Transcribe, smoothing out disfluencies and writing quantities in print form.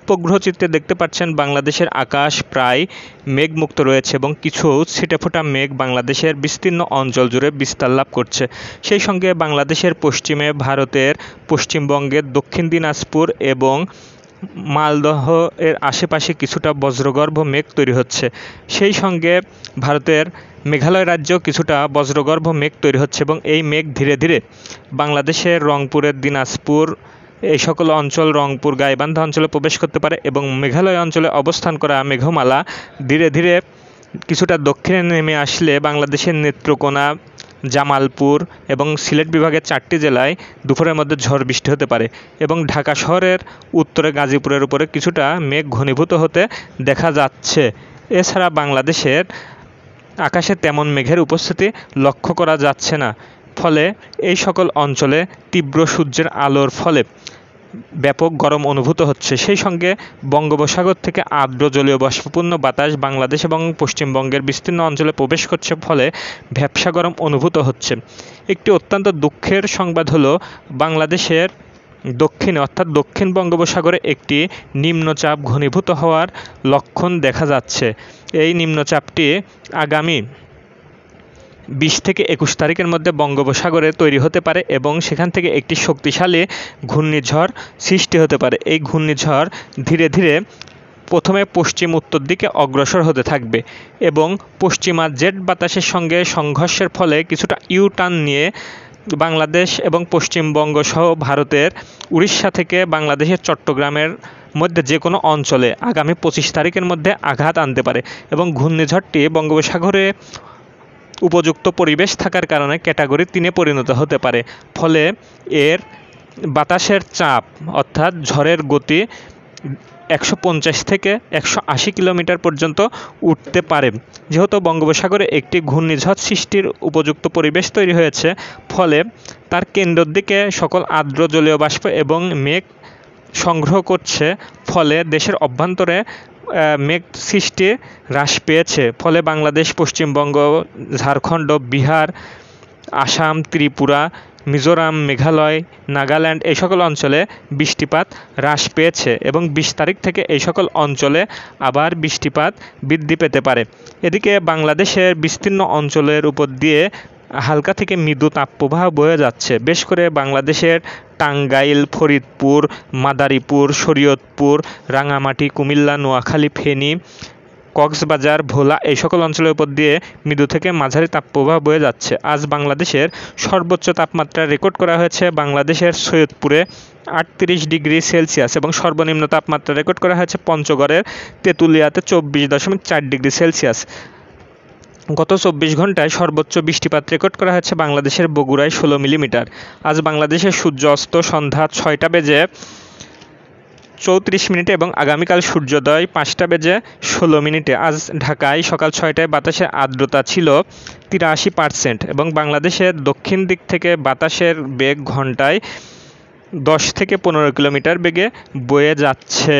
উপগ্রহ চিত্রে দেখতে পাচ্ছেন বাংলাদেশের আকাশ প্রায় মেঘমুক্ত রয়েছে এবং কিছু ছিটেফোঁটা মেঘ বাংলাদেশের বিস্তীর্ণ অঞ্চল জুড়ে বিস্তার লাভ করছে। সেই সঙ্গে বাংলাদেশের পশ্চিমে ভারতের পশ্চিমবঙ্গের দক্ষিণ দিনাজপুর এবং মালদহ এর আশেপাশে কিছুটা বজ্রগর্ভ মেঘ তৈরি হচ্ছে। সেই সঙ্গে ভারতের মেঘালয় রাজ্যেও কিছুটা বজ্রগর্ভ মেঘ তৈরি হচ্ছে এবং এই মেঘ ধীরে ধীরে বাংলাদেশের রংপুরের দিনাজপুর এই সকল অঞ্চল, রংপুর গাইবান্ধা অঞ্চলে প্রবেশ করতে পারে এবং মেঘালয় অঞ্চলে অবস্থান করা মেঘমালা ধীরে ধীরে কিছুটা দক্ষিণে নেমে আসলে বাংলাদেশের নেত্রকোনা, জামালপুর এবং সিলেট বিভাগের 4টি জেলায় দুপুরের মধ্যে ঝড় বৃষ্টি হতে পারে এবং ঢাকা শহরের উত্তরে গাজীপুরের উপরে কিছুটা মেঘ ঘনীভূত হতে দেখা যাচ্ছে। এছাড়া বাংলাদেশের আকাশে তেমন মেঘের উপস্থিতি লক্ষ্য করা যাচ্ছে না। ফলে এই সকল অঞ্চলে তীব্র সূর্যের আলোর ফলে ব্যাপক গরম অনুভূত হচ্ছে। সেই সঙ্গে বঙ্গোপসাগর থেকে আর্দ্র জলীয় বাষ্পপূর্ণ বাতাস বাংলাদেশ এবং পশ্চিমবঙ্গের বিস্তীর্ণ অঞ্চলে প্রবেশ করছে, ফলে ভ্যাপসা গরম অনুভূত হচ্ছে। একটি অত্যন্ত দুঃখের সংবাদ হলো বাংলাদেশের দক্ষিণে অর্থাৎ দক্ষিণ বঙ্গোপসাগরে একটি নিম্নচাপ ঘনীভূত হওয়ার লক্ষণ দেখা যাচ্ছে। এই নিম্নচাপটি আগামী 20 থেকে 21 তারিখের মধ্যে বঙ্গোপসাগরে তৈরি হতে পারে এবং সেখান থেকে একটি শক্তিশালী ঘূর্ণিঝড় সৃষ্টি হতে পারে। এই ঘূর্ণিঝড় ধীরে ধীরে প্রথমে পশ্চিম উত্তর দিকে অগ্রসর হতে থাকবে এবং পশ্চিমা জেট বাতাসের সঙ্গে সংঘর্ষের ফলে কিছুটা ইউ-টার্ন নিয়ে বাংলাদেশ এবং পশ্চিমবঙ্গ সহ ভারতের উড়িষ্যা থেকে বাংলাদেশের চট্টগ্রামের মধ্যে যে কোনো অঞ্চলে আগামী 25 তারিখের মধ্যে আঘাত আনতে পারে এবং ঘূর্ণিঝড়টি বঙ্গোপসাগরে উপযুক্ত পরিবেশ থাকার কারণে ক্যাটাগরি 3-এ পরিণত হতে পারে। ফলে এর বাতাসের চাপ অর্থাৎ ঝড়ের গতি 150 থেকে 180 কিলোমিটার পর্যন্ত উঠতে পারে। যেহেতু বঙ্গোপসাগরে একটি ঘূর্ণিঝড় সৃষ্টির উপযুক্ত পরিবেশ তৈরি হয়েছে, ফলে তার কেন্দ্রের দিকে সকল আর্দ্র জলীয় বাষ্প এবং মেঘ সংগ্রহ করছে, ফলে দেশের অভ্যন্তরে মেঘ সৃষ্টি হ্রাস পেয়েছে। ফলে বাংলাদেশ, পশ্চিমবঙ্গ, ঝাড়খণ্ড, বিহার, আসাম, ত্রিপুরা, মিজোরাম, মেঘালয়, নাগাল্যান্ড এই সকল অঞ্চলে বৃষ্টিপাত হ্রাস পেয়েছে এবং 20 তারিখ থেকে এই সকল অঞ্চলে আবার বৃষ্টিপাত বৃদ্ধি পেতে পারে। এদিকে বাংলাদেশের বিস্তীর্ণ অঞ্চলের উপর দিয়ে হালকা থেকে মৃদু তাপপ্রবাহ বয়ে যাচ্ছে। বেশ করে বাংলাদেশের টাঙ্গাইল, ফরিদপুর, মাদারীপুর, শরীয়তপুর, রাঙামাটি, কুমিল্লা, নোয়াখালী, ফেনী, কক্সবাজার, ভোলা এই সকল অঞ্চলের উপর দিয়ে মৃদু থেকে মাঝারি তাপপ্রবাহ বয়ে যাচ্ছে। আজ বাংলাদেশের সর্বোচ্চ তাপমাত্রা রেকর্ড করা হয়েছে বাংলাদেশের সৈয়দপুরে 38 ডিগ্রি সেলসিয়াস এবং সর্বনিম্ন তাপমাত্রা রেকর্ড করা হয়েছে পঞ্চগড়ের তেঁতুলিয়াতে 24.4 ডিগ্রি সেলসিয়াস। গত 24 ঘন্টায় সর্বোচ্চ বৃষ্টিপাত রেকর্ড করা হয়েছে বাংলাদেশের বগুড়ায় 16 মিলিমিটার। আজ বাংলাদেশের সূর্য অস্ত সন্ধ্যা 6টা বেজে 34 মিনিটে এবং আগামীকাল সূর্যোদয় 5টা বেজে 16 মিনিটে। আজ ঢাকায় সকাল 6টায় বাতাসের আর্দ্রতা ছিল 83% এবং বাংলাদেশের দক্ষিণ দিক থেকে বাতাসের বেগ ঘন্টায় 10 থেকে 15 কিলোমিটার বেগে বয়ে যাচ্ছে।